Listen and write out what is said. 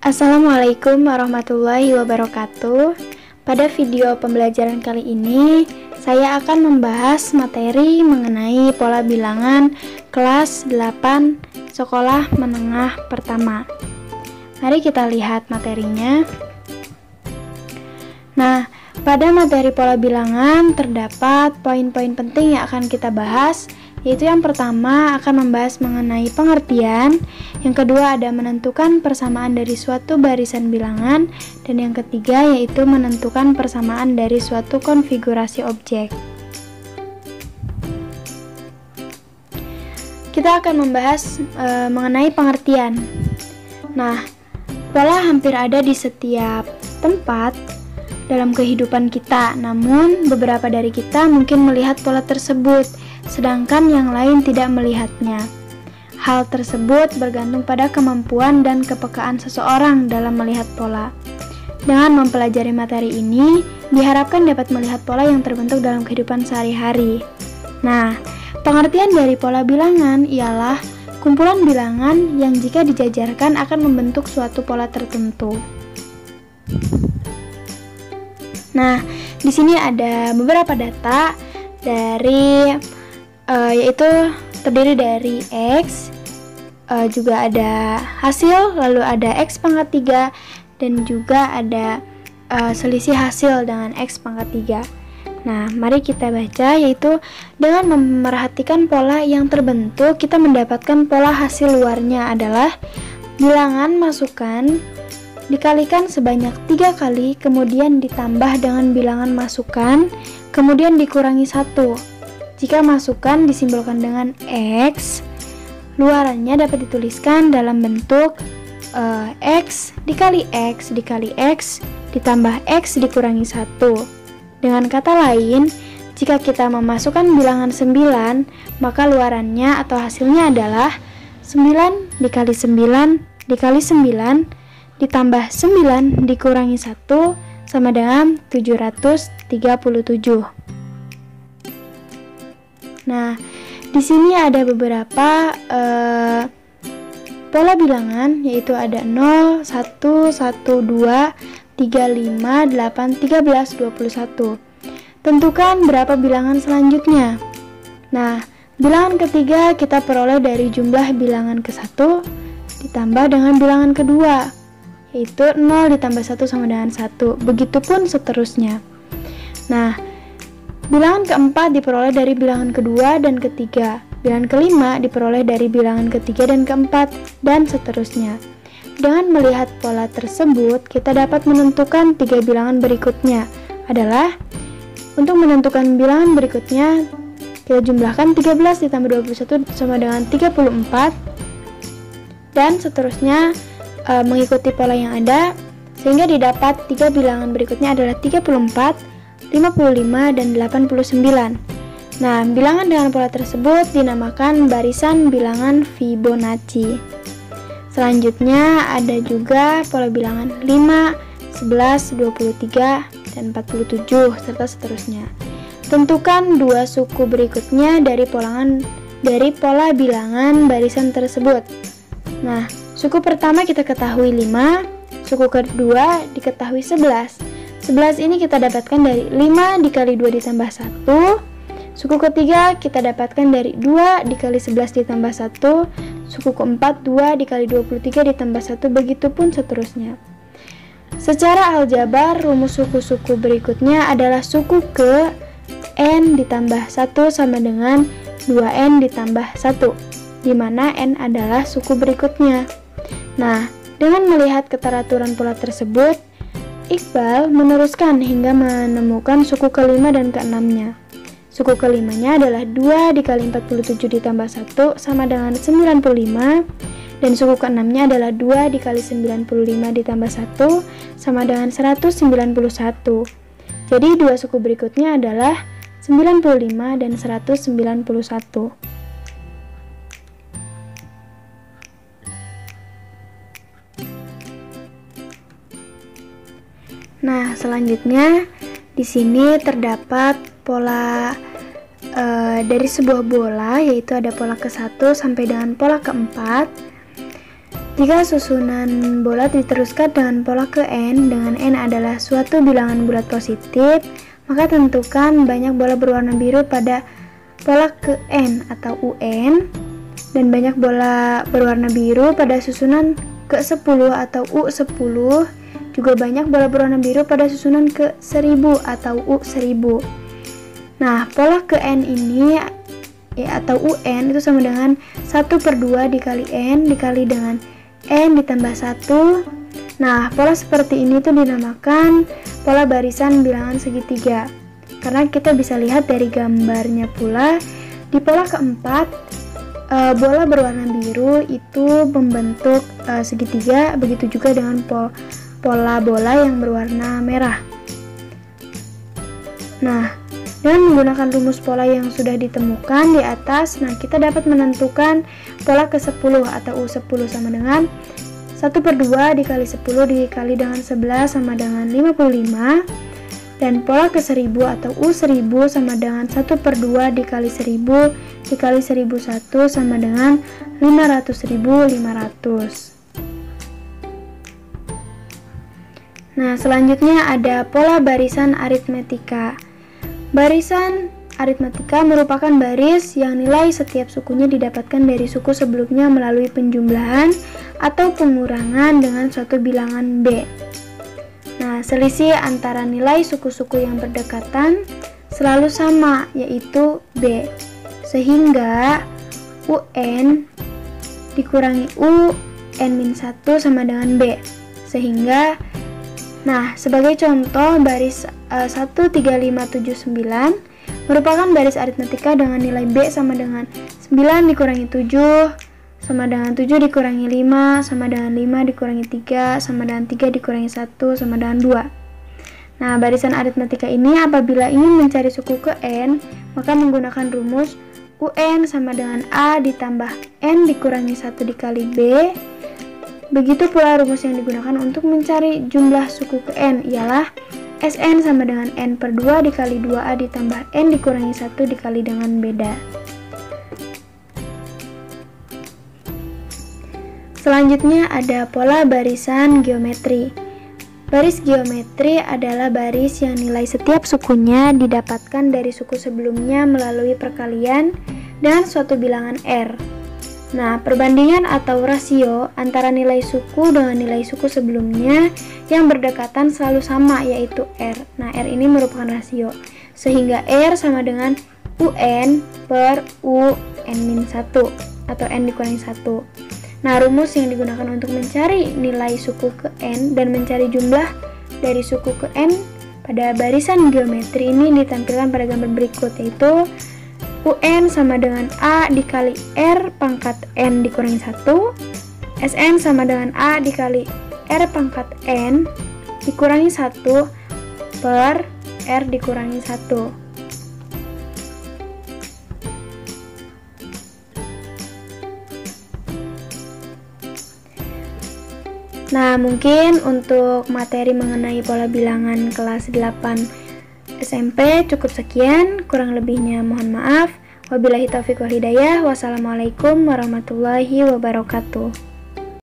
Assalamualaikum warahmatullahi wabarakatuh. Pada video pembelajaran kali ini, saya akan membahas materi mengenai pola bilangan kelas 8 sekolah menengah pertama. Mari kita lihat materinya. Nah, pada materi pola bilangan terdapat poin-poin penting yang akan kita bahas, yaitu yang pertama akan membahas mengenai pengertian, yang kedua ada menentukan persamaan dari suatu barisan bilangan, dan yang ketiga yaitu menentukan persamaan dari suatu konfigurasi objek. Kita akan membahas mengenai pengertian. Nah, pola hampir ada di setiap tempat dalam kehidupan kita, namun beberapa dari kita mungkin melihat pola tersebut, sedangkan yang lain tidak melihatnya. Hal tersebut bergantung pada kemampuan dan kepekaan seseorang dalam melihat pola. Dengan mempelajari materi ini, diharapkan dapat melihat pola yang terbentuk dalam kehidupan sehari-hari. Nah, pengertian dari pola bilangan ialah kumpulan bilangan yang jika dijajarkan akan membentuk suatu pola tertentu. Nah, di sini ada beberapa data dari yaitu terdiri dari X, juga ada hasil, lalu ada X pangkat 3, dan juga ada selisih hasil dengan X pangkat 3. Nah, mari kita baca, yaitu dengan memerhatikan pola yang terbentuk, kita mendapatkan pola hasil luarnya adalah bilangan masukan dikalikan sebanyak 3 kali, kemudian ditambah dengan bilangan masukan, kemudian dikurangi 1. Jika masukan disimbolkan dengan X, luarannya dapat dituliskan dalam bentuk X dikali X dikali X ditambah X dikurangi 1. Dengan kata lain, jika kita memasukkan bilangan 9, maka luarannya atau hasilnya adalah 9 dikali 9 dikali 9 ditambah 9 dikurangi 1 sama dengan 737. Nah, di sini ada beberapa pola bilangan, yaitu ada 0, 1, 1, 2, 3, 5, 8, 13, 21. Tentukan berapa bilangan selanjutnya. Nah, bilangan ketiga kita peroleh dari jumlah bilangan ke-1 ditambah dengan bilangan kedua, yaitu 0 ditambah 1 sama dengan 1. Begitupun seterusnya. Nah, bilangan keempat diperoleh dari bilangan kedua dan ketiga. Bilangan kelima diperoleh dari bilangan ketiga dan keempat, dan seterusnya. Dengan melihat pola tersebut, kita dapat menentukan 3 bilangan berikutnya. Adalah, untuk menentukan bilangan berikutnya, kita jumlahkan 13 ditambah 21 sama dengan 34, dan seterusnya mengikuti pola yang ada, sehingga didapat 3 bilangan berikutnya adalah 34, 55, dan 89. Nah, bilangan dengan pola tersebut dinamakan barisan bilangan Fibonacci. Selanjutnya ada juga pola bilangan 5, 11, 23, dan 47, serta seterusnya. Tentukan 2 suku berikutnya dari pola bilangan barisan tersebut. Nah, suku pertama kita ketahui 5, suku kedua diketahui 11. 11 ini kita dapatkan dari 5 dikali 2 ditambah 1. Suku ketiga kita dapatkan dari 2 dikali 11 ditambah 1. Suku keempat 2 dikali 23 ditambah 1. Begitupun seterusnya. Secara aljabar, rumus suku-suku berikutnya adalah suku ke N ditambah 1 sama dengan 2N ditambah 1, di mana N adalah suku berikutnya. Nah, dengan melihat keteraturan pola tersebut, Iqbal meneruskan hingga menemukan suku kelima dan keenamnya. Suku kelimanya adalah 2 dikali 47 ditambah 1 sama dengan 95, dan suku keenamnya adalah 2 dikali 95 ditambah 1 sama dengan 191. Jadi 2 suku berikutnya adalah 95 dan 191. Nah, selanjutnya di sini terdapat pola dari sebuah bola, yaitu ada pola ke-1 sampai dengan pola ke-4. Jika susunan bulat diteruskan dengan pola ke n, dengan n adalah suatu bilangan bulat positif, maka tentukan banyak bola berwarna biru pada pola ke n atau UN, dan banyak bola berwarna biru pada susunan ke 10 atau U10. Juga banyak bola berwarna biru pada susunan ke 1000 atau U1000. Nah, pola ke n ini atau UN itu sama dengan 1/2 dikali n dikali dengan n ditambah 1. Nah, pola seperti ini tuh dinamakan pola barisan bilangan segitiga. Karena kita bisa lihat dari gambarnya pula, di pola keempat bola berwarna biru itu membentuk segitiga, begitu juga dengan pola bola yang berwarna merah. Nah, dengan menggunakan rumus pola yang sudah ditemukan di atas, nah kita dapat menentukan pola ke-10 atau U10 sama dengan 1/2 dikali 10 dikali dengan 11 sama dengan 55, dan pola ke-1000 atau U1000 sama dengan 1/2 dikali 1000 dikali 1001 sama dengan 500.500. Nah, selanjutnya ada pola barisan aritmetika. Barisan aritmetika merupakan baris yang nilai setiap sukunya didapatkan dari suku sebelumnya melalui penjumlahan atau pengurangan dengan suatu bilangan B. Nah, selisih antara nilai suku-suku yang berdekatan selalu sama, yaitu B. Sehingga UN dikurangi UN-1 sama dengan B. Sehingga, nah, sebagai contoh, baris 13579 merupakan baris aritmetika dengan nilai B sama dengan 9 dikurangi 7 sama dengan 7 dikurangi 5 sama dengan 5 dikurangi 3 sama dengan 3 dikurangi 1 sama dengan 2. Nah, barisan aritmetika ini apabila ingin mencari suku ke n, maka menggunakan rumus UN sama dengan A ditambah N dikurangi 1 dikali B. Begitu pula rumus yang digunakan untuk mencari jumlah suku ke n, ialah Sn sama dengan N/2 dikali 2A ditambah N dikurangi 1 dikali dengan beda. Selanjutnya ada pola barisan geometri. Baris geometri adalah baris yang nilai setiap sukunya didapatkan dari suku sebelumnya melalui perkalian dengan suatu bilangan R. Nah, perbandingan atau rasio antara nilai suku dengan nilai suku sebelumnya yang berdekatan selalu sama, yaitu R. Nah, R ini merupakan rasio, sehingga R sama dengan UN per UN-1 atau N dikurangi 1. Nah, rumus yang digunakan untuk mencari nilai suku ke N dan mencari jumlah dari suku ke N pada barisan geometri ini ditampilkan pada gambar berikut, yaitu UN sama dengan A dikali R pangkat N dikurangi 1, Sn sama dengan A dikali R pangkat N dikurangi 1 per R dikurangi 1. Nah, mungkin untuk materi mengenai pola bilangan kelas 8 SMP cukup sekian, kurang lebihnya mohon maaf. Wabillahi taufiq wal hidayah. Wassalamualaikum warahmatullahi wabarakatuh.